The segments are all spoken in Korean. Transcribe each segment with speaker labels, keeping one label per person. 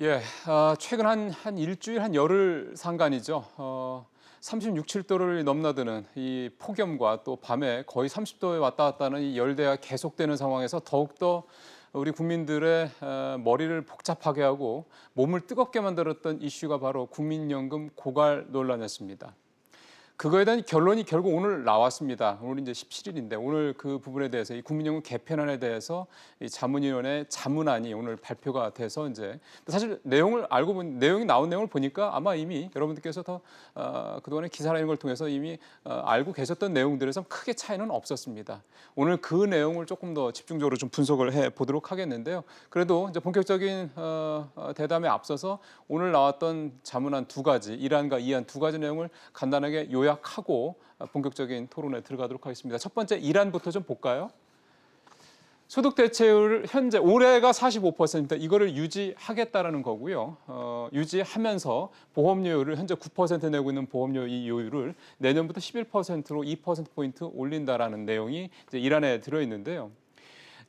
Speaker 1: 예, 최근 한 일주일, 한 열흘 상간이죠. 36, 7도를 넘나드는 이 폭염과 또 밤에 거의 30도에 왔다 갔다 하는 이 열대야 계속되는 상황에서 더욱더 우리 국민들의 머리를 복잡하게 하고 몸을 뜨겁게 만들었던 이슈가 바로 국민연금 고갈 논란이었습니다. 그거에 대한 결론이 결국 오늘 나왔습니다. 오늘 이제 17일인데 오늘 그 부분에 대해서 이 국민연금 개편안에 대해서 이 자문위원회 자문안이 오늘 발표가 돼서 이제 사실 내용을 알고 본 내용이 나온 내용을 보니까 아마 이미 여러분들께서 더 그동안에 기사나 이런 걸 통해서 이미 알고 계셨던 내용들에서 크게 차이는 없었습니다. 오늘 그 내용을 조금 더 집중적으로 좀 분석을 해 보도록 하겠는데요. 그래도 이제 본격적인 대담에 앞서서 오늘 나왔던 자문안 두 가지, 1안과 2안 두 가지 내용을 간단하게 요약하고 본격적인 토론에 들어가도록 하겠습니다. 첫 번째 1안부터 좀 볼까요? 소득 대체율 현재 올해가 45% 이거를 유지하겠다라는 거고요. 유지하면서 보험료율을 현재 9% 내고 있는 보험료 이 요율을 내년부터 11%로 2%포인트 올린다라는 내용이 이제 1안에 들어 있는데요.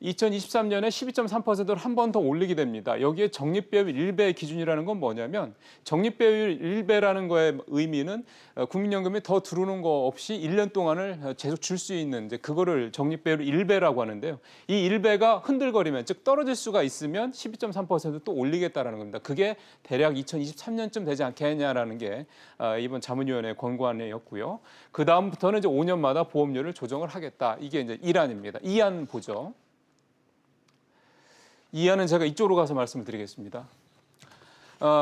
Speaker 1: 2023년에 12.3%를 한 번 더 올리게 됩니다. 여기에 적립배율 1배 기준이라는 건 뭐냐면 적립배율 1배라는 거의 의미는 국민연금이 더 들어오는 거 없이 1년 동안을 계속 줄 수 있는 이제 그거를 적립배율 1배라고 하는데요. 이 1배가 흔들거리면 즉 떨어질 수가 있으면 12.3%또 올리겠다라는 겁니다. 그게 대략 2023년쯤 되지 않겠냐라는 게 이번 자문위원회 권고안이었고요. 그 다음부터는 이제 5년마다 보험료를 조정을 하겠다. 이게 이제 1안입니다. 2안 보죠. 2안은 제가 이쪽으로 가서 말씀을 드리겠습니다.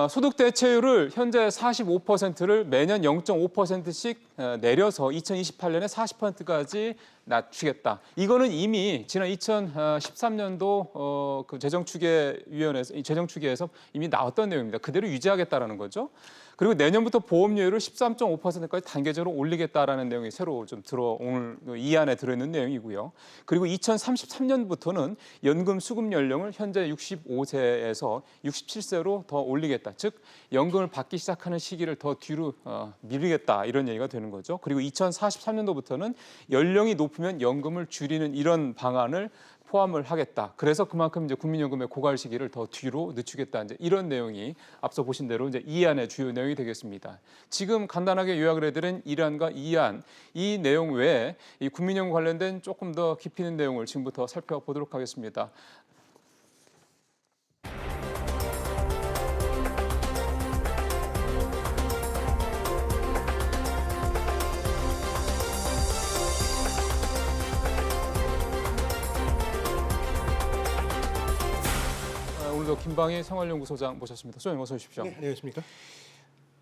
Speaker 1: 소득 대체율을 현재 45%를 매년 0.5%씩 내려서 2028년에 40%까지 낮추겠다. 이거는 이미 지난 2013년도 그 재정추계에서 이미 나왔던 내용입니다. 그대로 유지하겠다라는 거죠. 그리고 내년부터 보험료율을 13.5%까지 단계적으로 올리겠다라는 내용이 새로 좀 오늘 이 안에 들어있는 내용이고요. 그리고 2033년부터는 연금 수급 연령을 현재 65세에서 67세로 더 올리겠다. 즉 연금을 받기 시작하는 시기를 더 뒤로 미루겠다 이런 얘기가 되는 거죠. 그리고 2043년도부터는 연령이 높으면 연금을 줄이는 이런 방안을 포함을 하겠다. 그래서 그만큼 이제 국민연금의 고갈 시기를 더 뒤로 늦추겠다. 이제 이런 내용이 앞서 보신 대로 이제 2안의 주요 내용이 되겠습니다. 지금 간단하게 요약을 해드린 1안과 2안 이 내용 외에 이 국민연금 관련된 조금 더 깊이 있는 내용을 지금부터 살펴보도록 하겠습니다. 오늘도 김방희 생활연구소장 모셨습니다. 소장님 어서 오십시오.
Speaker 2: 네, 안녕하십니까?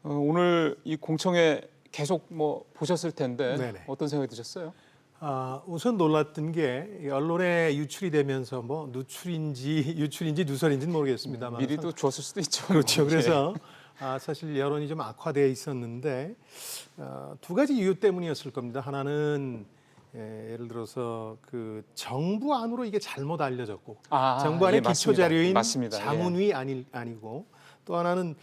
Speaker 1: 오늘 이 공청회 계속 보셨을 텐데
Speaker 2: 네네.
Speaker 1: 어떤 생각이 드셨어요?
Speaker 2: 우선 놀랐던 게 언론에 유출이 되면서 누출인지 누설인지는 모르겠습니다만
Speaker 1: 미리도 줬을 수도 있죠.
Speaker 2: 그렇죠. 그래서 사실 여론이 좀 악화되어 있었는데 두 가지 이유 때문이었을 겁니다. 하나는 예를 들어서 그 정부 안으로 이게 잘못 알려졌고 정부 안의 기초 자료인 자문위 아니고 또 하나는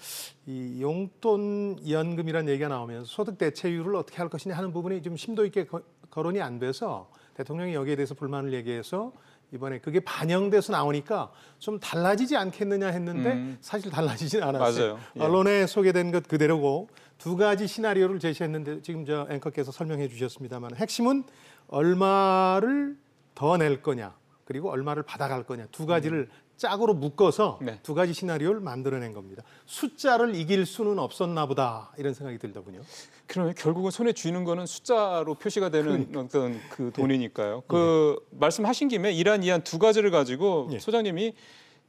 Speaker 2: 이 용돈 연금이라는 얘기가 나오면서 소득 대체율을 어떻게 할 것이냐 하는 부분이 좀 심도 있게 거론이 안 돼서 대통령이 여기에 대해서 불만을 얘기해서 이번에 그게 반영돼서 나오니까 좀 달라지지 않겠느냐 했는데 사실 달라지진 않았어요.
Speaker 1: 맞아요. 예.
Speaker 2: 언론에 소개된 것 그대로고 두 가지 시나리오를 제시했는데 지금 저 앵커께서 설명해 주셨습니다만 핵심은 얼마를 더 낼 거냐 그리고 얼마를 받아갈 거냐 두 가지를 짝으로 묶어서
Speaker 1: 네.
Speaker 2: 두 가지 시나리오를 만들어낸 겁니다. 숫자를 이길 수는 없었나 보다 이런 생각이 들더군요.
Speaker 1: 그러면 결국은 손에 쥐는 거는 숫자로 표시가 되는 어떤 그 돈이니까요. 그 말씀하신 김에 1안, 2안 두 가지를 가지고 소장님이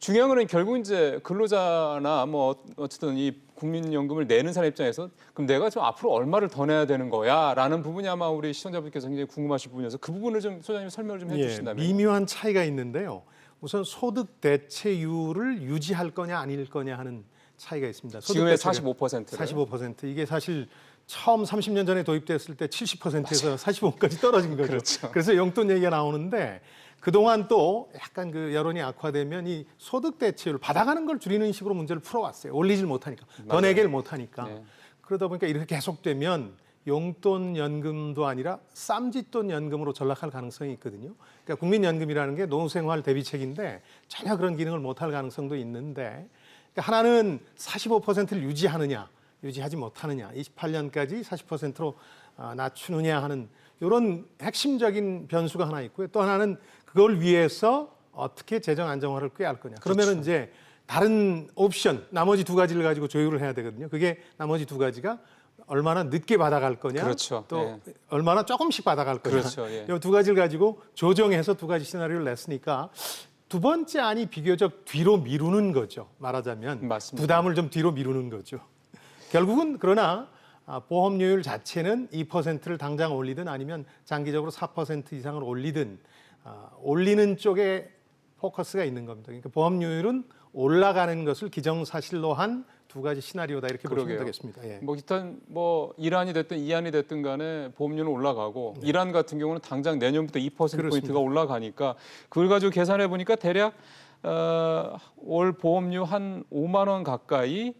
Speaker 1: 중요한 거는 결국 이제 근로자나 어쨌든 이 국민연금을 내는 사람 입장에서 그럼 내가 좀 앞으로 얼마를 더 내야 되는 거야라는 부분이 아마 우리 시청자분께서 굉장히 궁금하실 부분이어서 그 부분을 좀 소장님 설명을 좀 해주신다면.
Speaker 2: 미묘한 차이가 있는데요. 우선 소득 대체율을 유지할 거냐 아닐 거냐 하는 차이가 있습니다.
Speaker 1: 지금의 45%를.
Speaker 2: 45% 이게 사실 처음 30년 전에 도입됐을 때 70%에서 45까지 떨어진 거죠.
Speaker 1: 그렇죠.
Speaker 2: 그래서 용돈 얘기가 나오는데 그동안 또 약간 그 여론이 악화되면 이 소득 대체율 받아가는 걸 줄이는 식으로 문제를 풀어왔어요. 올리질 못하니까. 더 내기를 못하니까.
Speaker 1: 네.
Speaker 2: 그러다 보니까 이렇게 계속되면 용돈 연금도 아니라 쌈짓돈 연금으로 전락할 가능성이 있거든요. 그러니까 국민연금이라는 게 노후생활 대비책인데 전혀 그런 기능을 못할 가능성도 있는데 그러니까 하나는 45%를 유지하지 못하느냐, 28년까지 40%로 낮추느냐 하는 이런 핵심적인 변수가 하나 있고요. 또 하나는 그걸 위해서 어떻게 재정 안정화를 꾀할 거냐. 그러면은
Speaker 1: 그렇죠.
Speaker 2: 이제 다른 옵션, 나머지 두 가지를 가지고 조율을 해야 되거든요. 그게 나머지 두 가지가 얼마나 늦게 받아갈 거냐,
Speaker 1: 그렇죠.
Speaker 2: 또
Speaker 1: 예.
Speaker 2: 얼마나 조금씩 받아갈 거냐.
Speaker 1: 그렇죠. 예.
Speaker 2: 이 두 가지를 가지고 조정해서 두 가지 시나리오를 냈으니까 두 번째 안이 비교적 뒤로 미루는 거죠. 말하자면
Speaker 1: 맞습니다.
Speaker 2: 부담을 좀 뒤로 미루는 거죠. 결국은 그러나 보험료율 자체는 2%를 당장 올리든 아니면 장기적으로 4% 이상을 올리든 올리는 쪽에 포커스가 있는 겁니다. 그러니까 보험료율은 올라가는 것을 기정사실로 한 두 가지 시나리오다 이렇게 보시면
Speaker 1: 그러게요.
Speaker 2: 되겠습니다. 예.
Speaker 1: 뭐 일단 뭐 1안이 됐든 2안이 됐든 간에 보험료는 올라가고 1안 같은 경우는 당장 내년부터 2%포인트가 올라가니까 그걸 가지고 계산해 보니까 대략 올 보험료 한 5만 원 가까이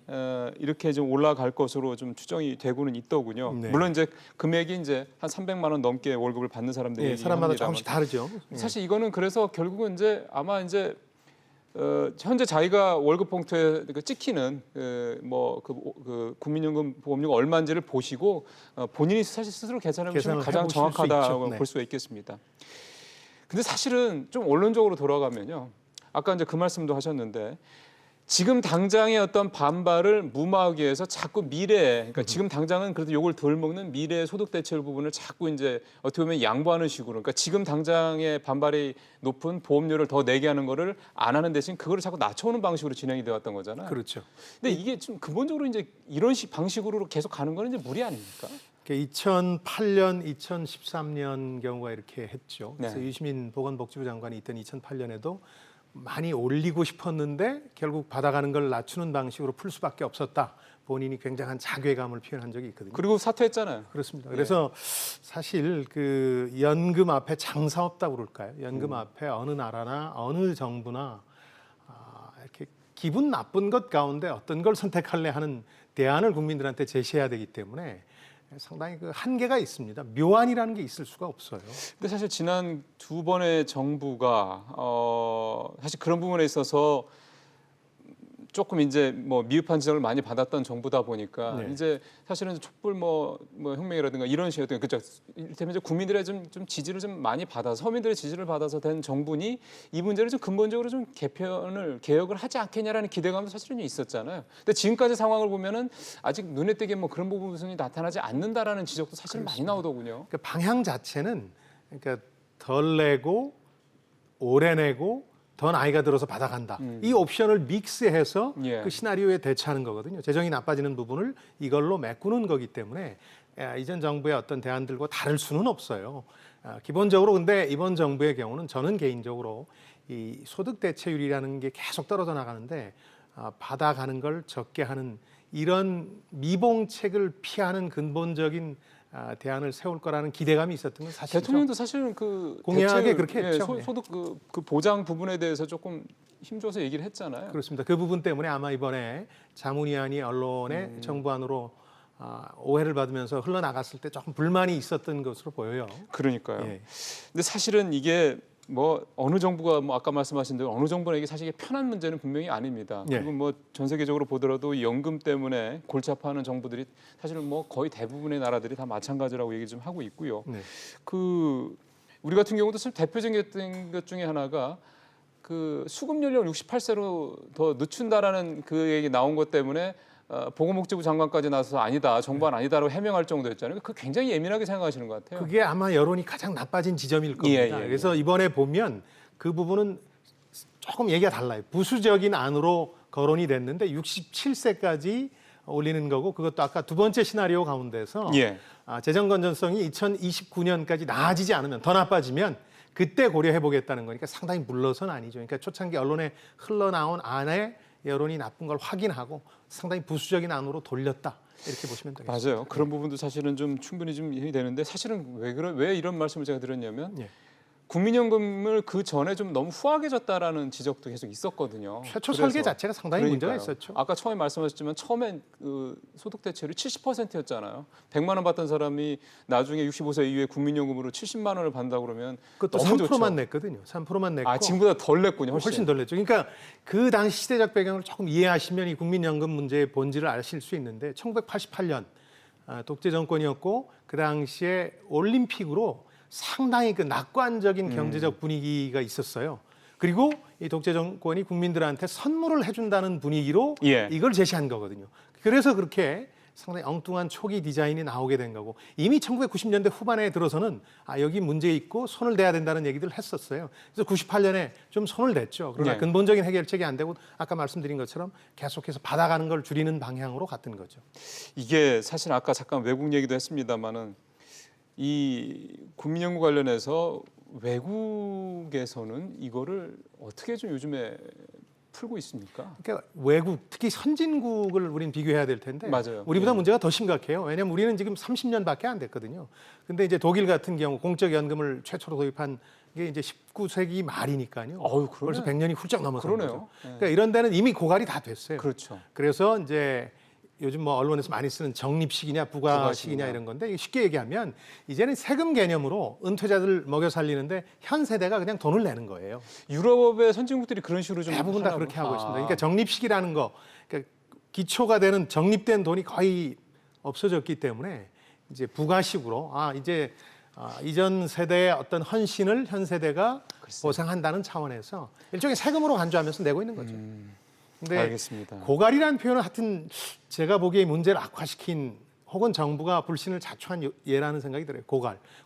Speaker 1: 이렇게 좀 올라갈 것으로 좀 추정이 되고는 있더군요.
Speaker 2: 네.
Speaker 1: 물론 이제 금액이 이제 한 300만 원 넘게 월급을 받는 사람들이
Speaker 2: 예, 사람마다
Speaker 1: 합니다만.
Speaker 2: 조금씩 다르죠. 예.
Speaker 1: 사실 이거는 그래서 결국은 이제 아마 이제 현재 자기가 월급 봉투에 찍히는 그 국민연금 보험료가 얼마인지를 보시고 본인이 사실 스스로 계산해 보시면
Speaker 2: 계산을
Speaker 1: 가장
Speaker 2: 해보실 수
Speaker 1: 정확하다고
Speaker 2: 있죠. 네.
Speaker 1: 볼 수가 있겠습니다. 근데 사실은 좀 원론적으로 돌아가면요. 아까 이제 그 말씀도 하셨는데 지금 당장의 어떤 반발을 무마하기 위해서 자꾸 미래에, 그러니까 지금 당장은 그래도 욕을 덜 먹는 미래의 소득 대체율 부분을 자꾸 이제 어떻게 보면 양보하는 식으로, 그러니까 지금 당장의 반발이 높은 보험료를 더 내게 하는 거를 안 하는 대신 그거를 자꾸 낮춰오는 방식으로 진행이 되었던 거잖아요.
Speaker 2: 그렇죠.
Speaker 1: 근데 이게 좀 근본적으로 이제 이런 방식으로 계속 가는 거는 이제 무리 아닙니까?
Speaker 2: 2008년, 2013년 경우가 이렇게 했죠. 그래서
Speaker 1: 네.
Speaker 2: 유시민 보건복지부 장관이 있던 2008년에도 많이 올리고 싶었는데 결국 받아가는 걸 낮추는 방식으로 풀 수밖에 없었다. 본인이 굉장한 자괴감을 표현한 적이 있거든요.
Speaker 1: 그리고 사퇴했잖아요.
Speaker 2: 그렇습니다. 그래서 사실 그 연금 앞에 장사 없다고 그럴까요? 연금 앞에 어느 나라나 어느 정부나 이렇게 기분 나쁜 것 가운데 어떤 걸 선택할래 하는 대안을 국민들한테 제시해야 되기 때문에 상당히 그 한계가 있습니다. 묘안이라는 게 있을 수가 없어요.
Speaker 1: 근데 사실 지난 두 번의 정부가 사실 그런 부분에 있어서 조금 이제 뭐 미흡한 지적을 많이 받았던 정부다 보니까
Speaker 2: 네.
Speaker 1: 이제 사실은 촛불 뭐 혁명이라든가 이런 식으로 그죠. 이를테면 이제 국민들의 좀 지지를 좀 많이 받아서 서민들의 지지를 받아서 된 정부니 이 문제를 좀 근본적으로 좀 개혁을 하지 않겠냐라는 기대감도 사실은 있었잖아요. 근데 지금까지 상황을 보면은 아직 눈에 띄게 뭐 그런 부분이 나타나지 않는다라는 지적도 사실 많이 나오더군요.
Speaker 2: 그러니까 방향 자체는 그러니까 덜 내고 오래 내고 더 나이가 들어서 받아간다. 이 옵션을 믹스해서
Speaker 1: 예.
Speaker 2: 그 시나리오에 대처하는 거거든요. 재정이 나빠지는 부분을 이걸로 메꾸는 거기 때문에 이전 정부의 어떤 대안들과 다를 수는 없어요. 기본적으로 근데 이번 정부의 경우는 저는 개인적으로 이 소득 대체율이라는 게 계속 떨어져 나가는데 받아가는 걸 적게 하는 이런 미봉책을 피하는 근본적인 대안을 세울 거라는 기대감이 있었던 건 사실이죠.
Speaker 1: 대통령도 사실은 그
Speaker 2: 공약에
Speaker 1: 대체율,
Speaker 2: 그렇게 했죠. 예.
Speaker 1: 소득 그 보장 부분에 대해서 조금 힘줘서 얘기를 했잖아요.
Speaker 2: 그렇습니다. 그 부분 때문에 아마 이번에 자문위안이 언론의 정부안으로 오해를 받으면서 흘러나갔을 때 조금 불만이 있었던 것으로 보여요.
Speaker 1: 그러니까요.
Speaker 2: 예.
Speaker 1: 근데 사실은 이게 뭐 어느 정부가 뭐 아까 말씀하신 대로 어느 정부나 이게 사실 이게 편한 문제는 분명히 아닙니다.
Speaker 2: 예.
Speaker 1: 그리고 뭐 전 세계적으로 보더라도 이 연금 때문에 골치 아파하는 정부들이 사실은 뭐 거의 대부분의 나라들이 다 마찬가지라고 얘기 좀 하고 있고요.
Speaker 2: 네.
Speaker 1: 그 우리 같은 경우도 사실 대표적인 것 중에 하나가 그 수급 연령을 68세로 더 늦춘다라는 그 얘기 나온 것 때문에 보건복지부 장관까지 나서서 아니다, 정부안 아니다라고 해명할 정도였잖아요. 그 굉장히 예민하게 생각하시는 것 같아요.
Speaker 2: 그게 아마 여론이 가장 나빠진 지점일 겁니다.
Speaker 1: 예.
Speaker 2: 그래서 이번에 보면 그 부분은 조금 얘기가 달라요. 부수적인 안으로 거론이 됐는데 67세까지 올리는 거고 그것도 아까 두 번째 시나리오 가운데서
Speaker 1: 예.
Speaker 2: 재정 건전성이 2029년까지 나아지지 않으면 더 나빠지면 그때 고려해 보겠다는 거니까 상당히 물러선 아니죠. 그러니까 초창기 언론에 흘러나온 안에 여론이 나쁜 걸 확인하고 상당히 부수적인 안으로 돌렸다. 이렇게 보시면 되겠습니다.
Speaker 1: 맞아요. 그런 부분도 사실은 좀 충분히 좀 이해가 되는데 사실은 왜 이런 말씀을 제가 드렸냐면
Speaker 2: 예.
Speaker 1: 국민연금을 그 전에 좀 너무 후하게 줬다라는 지적도 계속 있었거든요.
Speaker 2: 최초
Speaker 1: 그래서
Speaker 2: 설계 자체가 상당히 문제가 있었죠.
Speaker 1: 아까 처음에 말씀하셨지만 처음엔 그 소득 대체율이 70%였잖아요. 100만 원 받던 사람이 나중에 65세 이후에 국민연금으로 70만 원을 받는다 그러면
Speaker 2: 그것도
Speaker 1: 너무
Speaker 2: 3%만
Speaker 1: 좋죠.
Speaker 2: 냈거든요. 3%만 냈고.
Speaker 1: 아, 지금보다 덜 냈군요.
Speaker 2: 훨씬 덜 냈죠. 그러니까 그 당시 시대적 배경을 조금 이해하시면 이 국민연금 문제의 본질을 아실 수 있는데 1988년 독재 정권이었고 그 당시에 올림픽으로 상당히 그 낙관적인 경제적 분위기가 있었어요. 그리고 이 독재 정권이 국민들한테 선물을 해준다는 분위기로
Speaker 1: 예.
Speaker 2: 이걸 제시한 거거든요. 그래서 그렇게 상당히 엉뚱한 초기 디자인이 나오게 된 거고 이미 1990년대 후반에 들어서는 여기 문제 있고 손을 대야 된다는 얘기들을 했었어요. 그래서 98년에 좀 손을 댔죠. 그러나
Speaker 1: 네.
Speaker 2: 근본적인 해결책이 안 되고 아까 말씀드린 것처럼 계속해서 받아가는 걸 줄이는 방향으로 갔던 거죠.
Speaker 1: 이게 사실 아까 잠깐 외국 얘기도 했습니다마는 이 국민연금 관련해서 외국에서는 이거를 어떻게 좀 요즘에 풀고 있습니까?
Speaker 2: 그러니까 외국, 특히 선진국을 우린 비교해야 될 텐데
Speaker 1: 맞아요.
Speaker 2: 우리보다
Speaker 1: 예.
Speaker 2: 문제가 더 심각해요. 왜냐하면 우리는 지금 30년밖에 안 됐거든요. 근데 이제 독일 같은 경우 공적 연금을 최초로 도입한 게 이제 19세기 말이니까요.
Speaker 1: 어휴, 그러네.
Speaker 2: 벌써 100년이 훌쩍 넘어선
Speaker 1: 그러네요.
Speaker 2: 거죠.
Speaker 1: 예.
Speaker 2: 그러니까 이런 데는 이미 고갈이 다 됐어요.
Speaker 1: 그렇죠.
Speaker 2: 그래서 이제 요즘 뭐 언론에서 많이 쓰는 적립식이냐 부가식이냐
Speaker 1: 부가식이냐.
Speaker 2: 이런 건데 쉽게 얘기하면 이제는 세금 개념으로 은퇴자들 먹여 살리는데 현 세대가 그냥 돈을 내는 거예요.
Speaker 1: 유럽의 선진국들이 그런 식으로 좀
Speaker 2: 대부분 다
Speaker 1: 하나
Speaker 2: 그렇게
Speaker 1: 보-
Speaker 2: 하고 있습니다. 그러니까 적립식이라는 거, 그러니까 기초가 되는 적립된 돈이 거의 없어졌기 때문에 이제 부가식으로 이제 이전 세대의 어떤 헌신을 현 세대가
Speaker 1: 글쎄요.
Speaker 2: 보상한다는 차원에서 일종의 세금으로 간주하면서 내고 있는 거죠. 근데
Speaker 1: 알겠습니다.
Speaker 2: 고갈이라는 표현은 하여튼 제가 보기에 문제를 악화시킨 혹은 정부가 불신을 자초한 예라는 생각이 들어요.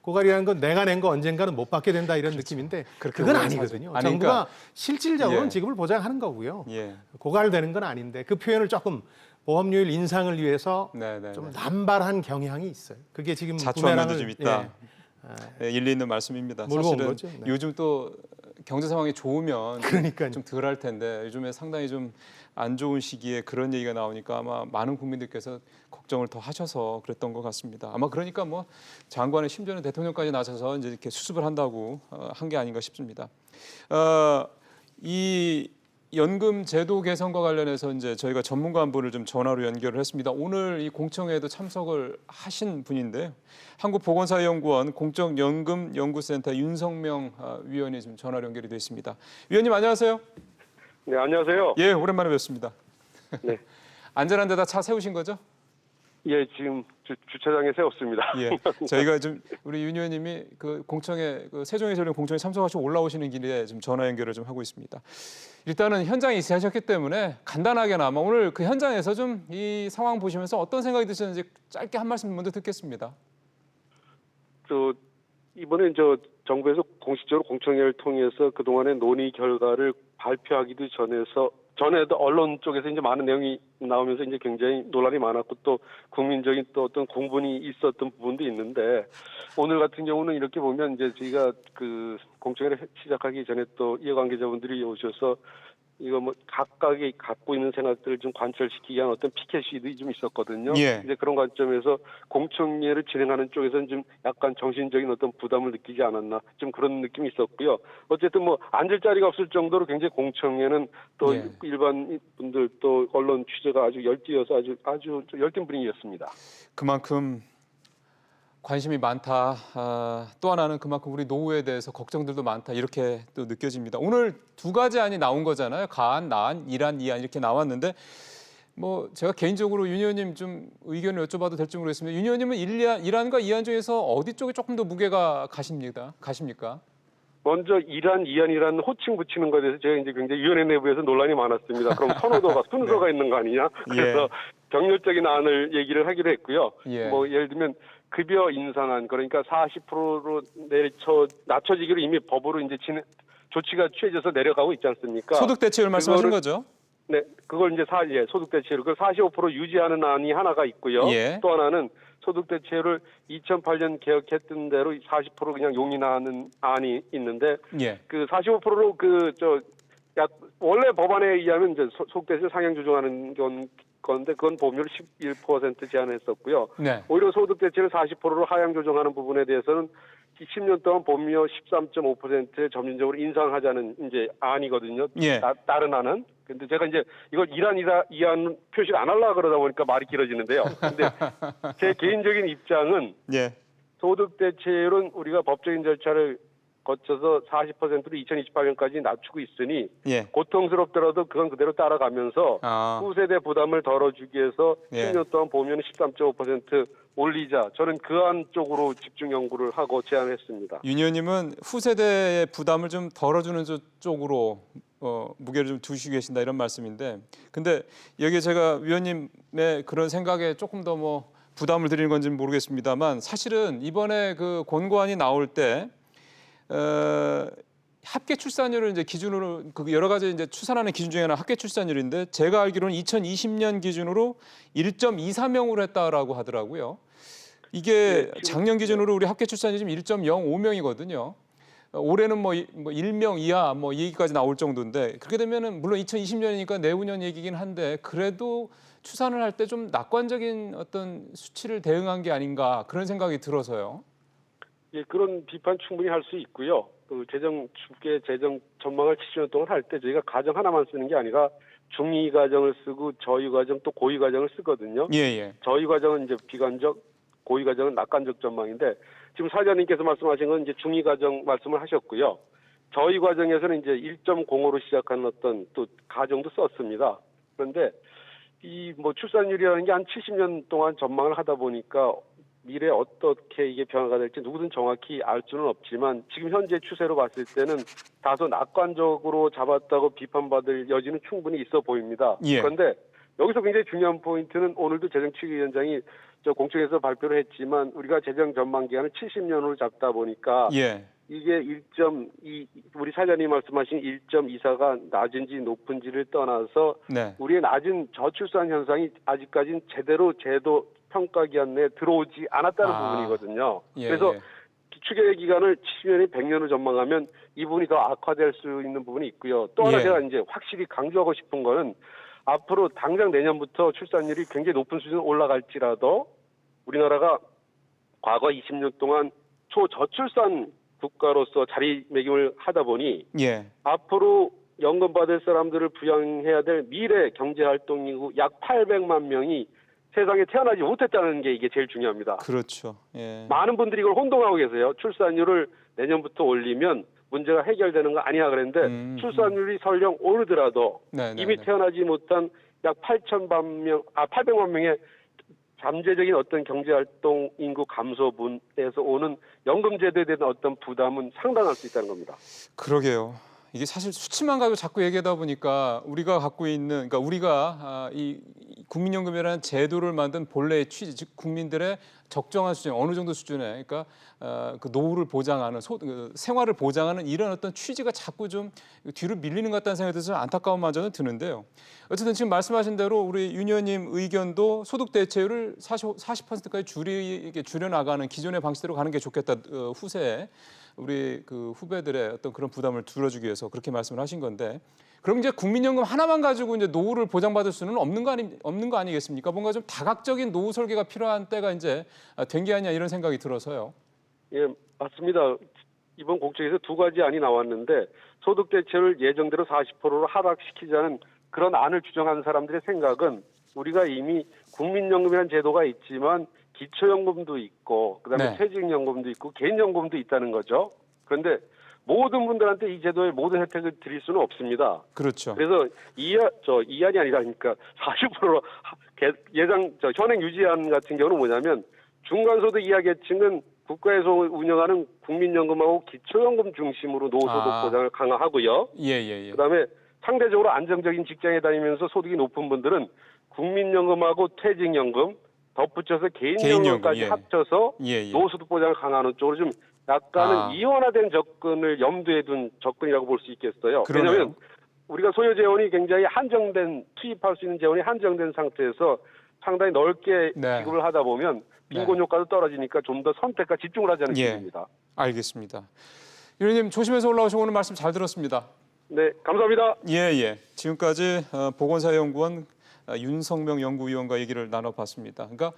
Speaker 2: 고갈이라는 건 내가 낸 거 언젠가는 못 받게 된다 이런 느낌인데
Speaker 1: 그렇게
Speaker 2: 그건
Speaker 1: 오해를
Speaker 2: 아니거든요.
Speaker 1: 사죠. 아니,
Speaker 2: 정부가
Speaker 1: 그러니까-
Speaker 2: 실질적으로는
Speaker 1: 예.
Speaker 2: 지급을 보장하는 거고요.
Speaker 1: 예.
Speaker 2: 고갈되는 건 아닌데 그 표현을 조금 보험료율 인상을 위해서
Speaker 1: 네네.
Speaker 2: 좀 남발한 경향이 있어요. 그게 지금
Speaker 1: 자초한 면도
Speaker 2: 부메랑을-
Speaker 1: 좀 있다.
Speaker 2: 예.
Speaker 1: 일리 있는 말씀입니다.
Speaker 2: 몰고 온
Speaker 1: 사실은
Speaker 2: 거죠. 네.
Speaker 1: 요즘 또 경제 상황이 좋으면
Speaker 2: 그러니까요.
Speaker 1: 좀 덜 할 텐데 요즘에 상당히 좀 안 좋은 시기에 그런 얘기가 나오니까 아마 많은 국민들께서 걱정을 더 하셔서 그랬던 것 같습니다. 아마 그러니까 뭐 장관의 심지어는 대통령까지 나서서 이제 이렇게 수습을 한다고 한 게 아닌가 싶습니다. 이 연금 제도 개선과 관련해서 이제 저희가 전문가 한 분을 좀 전화로 연결을 했습니다. 오늘 이 공청회에도 참석을 하신 분인데요. 한국보건사연구원 공적연금연구센터 윤성명 위원이 지금 전화로 연결이 되어 있습니다. 위원님 안녕하세요.
Speaker 3: 네, 안녕하세요.
Speaker 1: 예, 오랜만에 뵙습니다.
Speaker 3: 네.
Speaker 1: 안전한 데다 차 세우신 거죠?
Speaker 3: 예, 지금 주차장에 세웠습니다.
Speaker 1: 예. 저희가 좀 우리 윤 의원님이 그 공청회 그 세종해설령 공청회 참석하시고 올라오시는 길에 지금 전화 연결을 좀 하고 있습니다. 일단은 현장에 있으셨기 때문에 간단하게나마 오늘 그 현장에서 좀 이 상황 보시면서 어떤 생각이 드시는지 짧게 한 말씀 먼저 듣겠습니다.
Speaker 3: 이번에 정부에서 공식적으로 공청회를 통해서 그동안의 논의 결과를 발표하기도 전에도 언론 쪽에서 이제 많은 내용이 나오면서 이제 굉장히 논란이 많았고 또 국민적인 또 어떤 공분이 있었던 부분도 있는데 오늘 같은 경우는 이렇게 보면 이제 저희가 그 공청회를 시작하기 전에 또 이해관계자분들이 오셔서 이거 뭐 각각이 갖고 있는 생각들을 좀 관철시키기 위한 어떤 피켓이 좀 있었거든요.
Speaker 1: 예.
Speaker 3: 이제 그런 관점에서 공청회를 진행하는 쪽에서는 좀 약간 정신적인 어떤 부담을 느끼지 않았나 좀 그런 느낌이 있었고요. 어쨌든 뭐 앉을 자리가 없을 정도로 굉장히 공청회는 또
Speaker 1: 예.
Speaker 3: 일반 분들 또 언론 취재가 아주 열띠여서 아주 열띤 분위기였습니다.
Speaker 1: 그만큼 관심이 많다. 또 하나는 그만큼 우리 노후에 대해서 걱정들도 많다. 이렇게 또 느껴집니다. 오늘 두 가지 안이 나온 거잖아요. 가안, 나안, 이란, 이안 이렇게 나왔는데 뭐 제가 개인적으로 윤 의원님 좀 의견을 여쭤봐도 될지 모르겠습니다. 윤 의원님은 이란과 이안 중에서 어디 쪽에 조금 더 무게가 가십니까?
Speaker 3: 먼저 이란, 이안이라는 호칭 붙이는 것에 대해서 제가 이제 굉장히 위원회 내부에서 논란이 많았습니다. 그럼 순서가 있는 거 아니냐? 그래서 병렬적인 안을 얘기를 하기로 했고요.
Speaker 1: 예.
Speaker 3: 뭐 예를 들면 급여 인상안 그러니까 40%로 낮춰지기로 이미 법으로 이제 조치가 취해져서 내려가고 있지 않습니까?
Speaker 1: 소득 대체율 말씀하신 거죠?
Speaker 3: 네, 그걸 이제 소득 대체율 그 45% 유지하는 안이 하나가 있고요.
Speaker 1: 예.
Speaker 3: 또 하나는 소득 대체율을 2008년 개혁했던 대로 40% 그냥 용인하는 안이 있는데
Speaker 1: 예.
Speaker 3: 그 45%로 원래 법안에 의하면 이제 소득 대체율 상향 조정하는 건데 그건 보험료를 11% 제한했었고요.
Speaker 1: 네.
Speaker 3: 오히려 소득 대체를 40%로 하향 조정하는 부분에 대해서는 10년 동안 보며 13.5%에 점진적으로 인상하자는 이제 안이거든요.
Speaker 1: 예.
Speaker 3: 다른 안은. 근데 제가 이제 이걸 이안 표시를 안 하려고 그러다 보니까 말이 길어지는데요. 근데 제 개인적인 입장은
Speaker 1: 예.
Speaker 3: 소득 대체율은 우리가 법적인 절차를 거쳐서 40%로 2028년까지 낮추고 있으니
Speaker 1: 예.
Speaker 3: 고통스럽더라도 그건 그대로 따라가면서 후세대 부담을 덜어주기 위해서
Speaker 1: 예.
Speaker 3: 10년 동안 보면 13.5% 올리자. 저는 그 안 쪽으로 집중 연구를 하고 제안했습니다.
Speaker 1: 윤 의원님은 후세대의 부담을 좀 덜어주는 쪽으로 무게를 좀 두시고 계신다 이런 말씀인데, 근데 여기에 제가 위원님의 그런 생각에 조금 더 뭐 부담을 드리는 건지는 모르겠습니다만, 사실은 이번에 그 권고안이 나올 때 합계 출산율을 이제 기준으로 그 여러 가지 이제 추산하는 기준 중에 하나 합계 출산율인데, 제가 알기로는 2020년 기준으로 1.24명으로 했다라고 하더라고요. 이게 작년 기준으로 우리 합계 출산율이 지금 1.05명이거든요. 올해는 뭐 1명 이하 뭐 이 얘기까지 나올 정도인데, 그렇게 되면은 물론 2020년이니까 내후년 얘기긴 한데, 그래도 추산을 할 때 좀 낙관적인 어떤 수치를 대응한 게 아닌가 그런 생각이 들어서요.
Speaker 3: 예, 그런 비판 충분히 할 수 있고요. 그 주계 재정 전망을 70년 동안 할 때 저희가 가정 하나만 쓰는 게 아니라 중위 가정을 쓰고 저위 가정 또 고위 가정을 쓰거든요.
Speaker 1: 예.
Speaker 3: 저위 가정은 이제 비관적, 고위 가정은 낙관적 전망인데, 지금 사장님께서 말씀하신 건 이제 중위 가정 말씀을 하셨고요. 저희 과정에서는 이제 1.05로 시작하는 어떤 또 가정도 썼습니다. 그런데 이 뭐 출산율이라는 게 한 70년 동안 전망을 하다 보니까 미래에 어떻게 이게 변화가 될지 누구든 정확히 알 수는 없지만, 지금 현재 추세로 봤을 때는 다소 낙관적으로 잡았다고 비판받을 여지는 충분히 있어 보입니다.
Speaker 1: 예.
Speaker 3: 그런데 여기서 굉장히 중요한 포인트는, 오늘도 재정치위원장이 공청회에서 발표를 했지만, 우리가 재정 전망 기간을 70년으로 잡다 보니까
Speaker 1: 예.
Speaker 3: 이게 1.2, 우리 사장님 말씀하신 1.24가 낮은지 높은지를 떠나서
Speaker 1: 네.
Speaker 3: 우리의 낮은 저출산 현상이 아직까지는 제대로 제도 평가 기간 내에 들어오지 않았다는 부분이거든요.
Speaker 1: 예,
Speaker 3: 그래서
Speaker 1: 예.
Speaker 3: 추계 기간을 70년이 100년을 전망하면 이 부분이 더 악화될 수 있는 부분이 있고요. 또 하나
Speaker 1: 예.
Speaker 3: 제가 이제 확실히 강조하고 싶은 거는, 앞으로 당장 내년부터 출산율이 굉장히 높은 수준으로 올라갈지라도 우리나라가 과거 20년 동안 초저출산 국가로서 자리매김을 하다 보니
Speaker 1: 예.
Speaker 3: 앞으로 연금 받을 사람들을 부양해야 될 미래 경제활동 인구 약 800만 명이 세상에 태어나지 못했다는 게 이게 제일 중요합니다.
Speaker 1: 그렇죠. 예.
Speaker 3: 많은 분들이 이걸 혼동하고 계세요. 출산율을 내년부터 올리면 문제가 해결되는 거 아니야 그랬는데, 출산율이 설령 오르더라도 이미 태어나지 못한 약 800만 명의 잠재적인 어떤 경제활동 인구 감소분에서 오는 연금제도에 대한 어떤 부담은 상당할 수 있다는 겁니다.
Speaker 1: 그러게요. 이게 사실 수치만 가지고 자꾸 얘기하다 보니까 우리가 갖고 있는, 그러니까 우리가 이 국민연금이라는 제도를 만든 본래의 취지, 즉 국민들의 적정한 수준, 어느 정도 수준에, 그러니까 그 노후를 보장하는, 생활을 보장하는 이런 어떤 취지가 자꾸 좀 뒤로 밀리는 것 같다는 생각이 들어서 안타까움마저는 드는데요. 어쨌든 지금 말씀하신 대로 우리 윤 의원님 의견도 소득 대체율을 40%까지 줄여나가는 기존의 방식대로 가는 게 좋겠다. 후세에 우리 그 후배들의 어떤 그런 부담을 줄여주기 위해서 그렇게 말씀을 하신 건데, 그럼 이제 국민연금 하나만 가지고 이제 노후를 보장받을 수는 없는 거 아니겠습니까? 뭔가 좀 다각적인 노후 설계가 필요한 때가 이제 된 게 아니냐 이런 생각이 들어서요.
Speaker 3: 예, 맞습니다. 이번 공청에서 두 가지 안이 나왔는데, 소득 대체를 예정대로 40%로 하락시키자는 그런 안을 주장하는 사람들의 생각은, 우리가 이미 국민연금이라는 제도가 있지만 기초연금도 있고 그다음에 퇴직연금도 있고 개인연금도 있다는 거죠. 그런데 모든 분들한테 이 제도의 모든 혜택을 드릴 수는 없습니다.
Speaker 1: 그렇죠.
Speaker 3: 그래서 이안이 아니라, 그러니까 40%로 현행 유지안 같은 경우는 뭐냐면, 중간소득 이하 계층은 국가에서 운영하는 국민연금하고 기초연금 중심으로 노후소득 보장을 강화하고요.
Speaker 1: 예.
Speaker 3: 그다음에 상대적으로 안정적인 직장에 다니면서 소득이 높은 분들은 국민연금하고 퇴직연금, 덧붙여서 개인연금까지 합쳐서 노후소득 보장을 강화하는 쪽으로 좀 약간은 이원화된 접근을 염두에 둔 접근이라고 볼 수 있겠어요. 왜냐하면 우리가 소요 재원이 굉장히 투입할 수 있는 재원이 한정된 상태에서 상당히 넓게 지급을 하다 보면 빈곤 효과도 떨어지니까 좀 더 선택과 집중을 하자는 얘기입니다.
Speaker 1: 알겠습니다. 윤 의원님 조심해서 올라오시고 오늘 말씀 잘 들었습니다.
Speaker 3: 네, 감사합니다.
Speaker 1: 예. 지금까지 보건사연구원 윤성명 연구위원과 얘기를 나눠봤습니다. 그러니까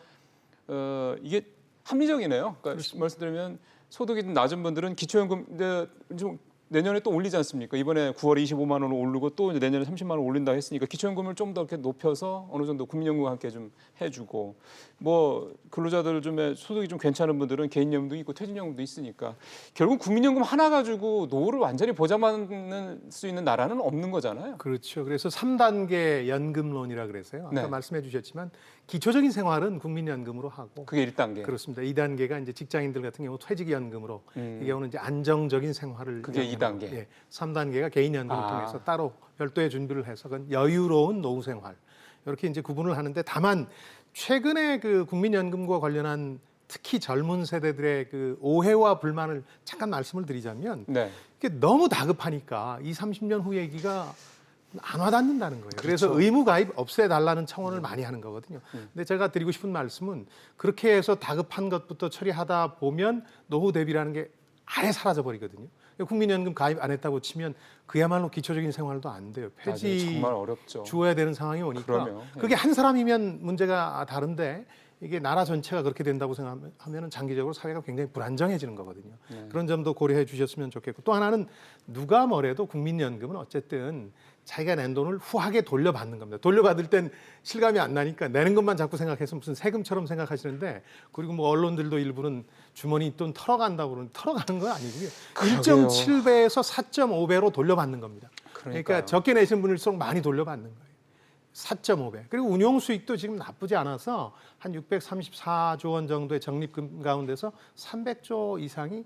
Speaker 1: 이게 합리적이네요. 그러니까 말씀드리면 소득이 낮은 분들은 기초연금 좀 내년에 또 올리지 않습니까? 이번에 9월에 25만 원을 오르고 또 이제 내년에 30만 원 올린다 했으니까 기초연금을 좀 더 이렇게 높여서 어느 정도 국민연금과 함께 좀 해주고 뭐 근로자들 중에 소득이 좀 괜찮은 분들은 개인연금도 있고 퇴직연금도 있으니까 결국 국민연금 하나 가지고 노후를 완전히 보장받을 수 있는 나라는 없는 거잖아요.
Speaker 2: 그렇죠. 그래서 3단계 연금론이라 그래서요. 아까
Speaker 1: 네.
Speaker 2: 말씀해 주셨지만 기초적인 생활은 국민연금으로 하고
Speaker 1: 그게 1단계.
Speaker 2: 그렇습니다. 2단계가 이제 직장인들 같은 경우 퇴직연금으로 이 경우는 이제 안정적인 생활을
Speaker 1: 그게
Speaker 2: 연금으로.
Speaker 1: 2단계.
Speaker 2: 예, 3단계가 개인연금을
Speaker 1: 아.
Speaker 2: 통해서 따로 별도의 준비를 해서 그건 여유로운 노후 생활 이렇게 이제 구분을 하는데 다만 최근에 그 국민연금과 관련한 특히 젊은 세대들의 그 오해와 불만을 잠깐 말씀을 드리자면
Speaker 1: 네.
Speaker 2: 이게 너무 다급하니까 20, 30년 후 얘기가 안 와닿는다는 거예요. 그래서
Speaker 1: 그렇죠.
Speaker 2: 의무 가입 없애달라는 청원을 많이 하는 거거든요. 근데 제가 드리고 싶은 말씀은 그렇게 해서 다급한 것부터 처리하다 보면 노후 대비라는 게 아예 사라져 버리거든요. 국민연금 가입 안 했다고 치면 그야말로 기초적인 생활도 안 돼요.
Speaker 1: 맞아요.
Speaker 2: 폐지
Speaker 1: 정말 어렵죠.
Speaker 2: 주어야 되는 상황이 오니까
Speaker 1: 그럼요. 예.
Speaker 2: 그게 한 사람이면 문제가 다른데 이게 나라 전체가 그렇게 된다고 생각하면 장기적으로 사회가 굉장히 불안정해지는 거거든요.
Speaker 1: 네.
Speaker 2: 그런 점도 고려해 주셨으면 좋겠고 또 하나는 누가 뭐래도 국민연금은 어쨌든 자기가 낸 돈을 후하게 돌려받는 겁니다. 돌려받을 땐 실감이 안 나니까 내는 것만 자꾸 생각해서 무슨 세금처럼 생각하시는데 그리고 뭐 언론들도 일부는 주머니 돈 털어간다고 그러는 털어가는 건 아니고요.
Speaker 1: 그러게요.
Speaker 2: 1.7배에서 4.5배로 돌려받는 겁니다. 그러니까
Speaker 1: 그러니까요.
Speaker 2: 적게 내시는 분일수록 많이 돌려받는 거예요. 4.5배. 그리고 운용 수익도 지금 나쁘지 않아서 한 634조 원 정도의 적립금 가운데서 300조 이상이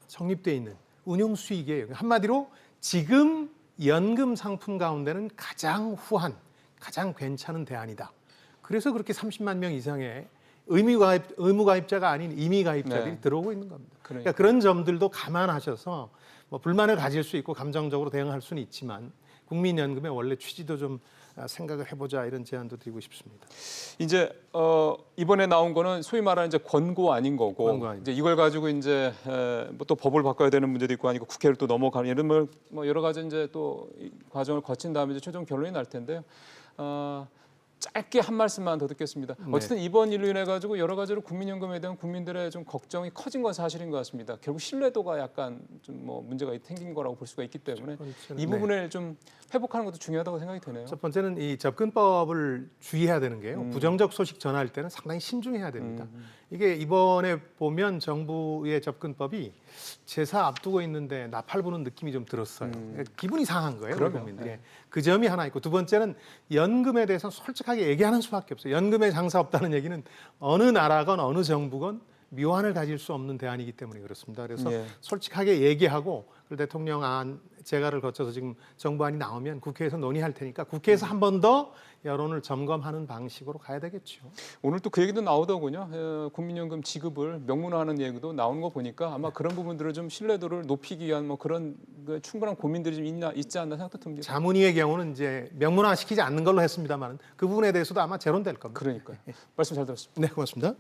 Speaker 2: 적립돼 있는 운용 수익이에요. 한마디로 지금 연금 상품 가운데는 가장 후한, 가장 괜찮은 대안이다. 그래서 그렇게 30만 명 이상의 의무 가입자가 아닌 임의 가입자들이
Speaker 1: 네.
Speaker 2: 들어오고 있는 겁니다.
Speaker 1: 그러니까요.
Speaker 2: 그러니까 그런 점들도 감안하셔서 뭐 불만을 가질 수 있고 감정적으로 대응할 수는 있지만 국민연금의 원래 취지도 좀 생각을 해보자 이런 제안도 드리고 싶습니다.
Speaker 1: 이제 이번에 나온 거는 소위 말하는 이제 권고 아닌 거고
Speaker 2: 권고 아닙니다.
Speaker 1: 이제 이걸 가지고 이제 뭐 또 법을 바꿔야 되는 문제도 있고 아니고 국회를 또 넘어가는 이런 뭐 여러 가지 이제 또 이 과정을 거친 다음에 이제 최종 결론이 날 텐데요. 짧게 한 말씀만 더 듣겠습니다.
Speaker 2: 네.
Speaker 1: 어쨌든 이번 일로 인해 가지고 여러 가지로 국민연금에 대한 국민들의 좀 걱정이 커진 건 사실인 것 같습니다. 결국 신뢰도가 약간 좀 뭐 문제가 생긴 거라고 볼 수가 있기 때문에 이 부분을 좀 회복하는 것도 중요하다고 생각이 되네요.
Speaker 2: 첫 번째는 이 접근법을 주의해야 되는 게요. 부정적 소식 전할 때는 상당히 신중해야 됩니다. 이게 이번에 보면 정부의 접근법이 제사 앞두고 있는데 나팔 부는 느낌이 좀 들었어요. 기분이 상한 거예요.
Speaker 1: 그러면,
Speaker 2: 국민들이.
Speaker 1: 네.
Speaker 2: 그 점이 하나 있고 두 번째는 연금에 대해서 솔직하게 얘기하는 수밖에 없어요. 연금에 장사 없다는 얘기는 어느 나라건 어느 정부건 묘안을 가질 수 없는 대안이기 때문에 그렇습니다. 그래서
Speaker 1: 예.
Speaker 2: 솔직하게 얘기하고 그 대통령안 재가를 거쳐서 지금 정부안이 나오면 국회에서 논의할 테니까 국회에서 한 번 더 여론을 점검하는 방식으로 가야 되겠죠.
Speaker 1: 오늘 또 그 얘기도 나오더군요. 국민연금 지급을 명문화하는 얘기도 나오는 거 보니까 아마 그런 부분들을 좀 신뢰도를 높이기 위한 뭐 그런 그 충분한 고민들이 좀 있지 않나 생각도 듭니다.
Speaker 2: 자문위의 경우는 이제 명문화 시키지 않는 걸로 했습니다만 그 부분에 대해서도 아마 재론될 겁니다.
Speaker 1: 그러니까요. 말씀 잘 들었습니다.
Speaker 2: 네, 고맙습니다.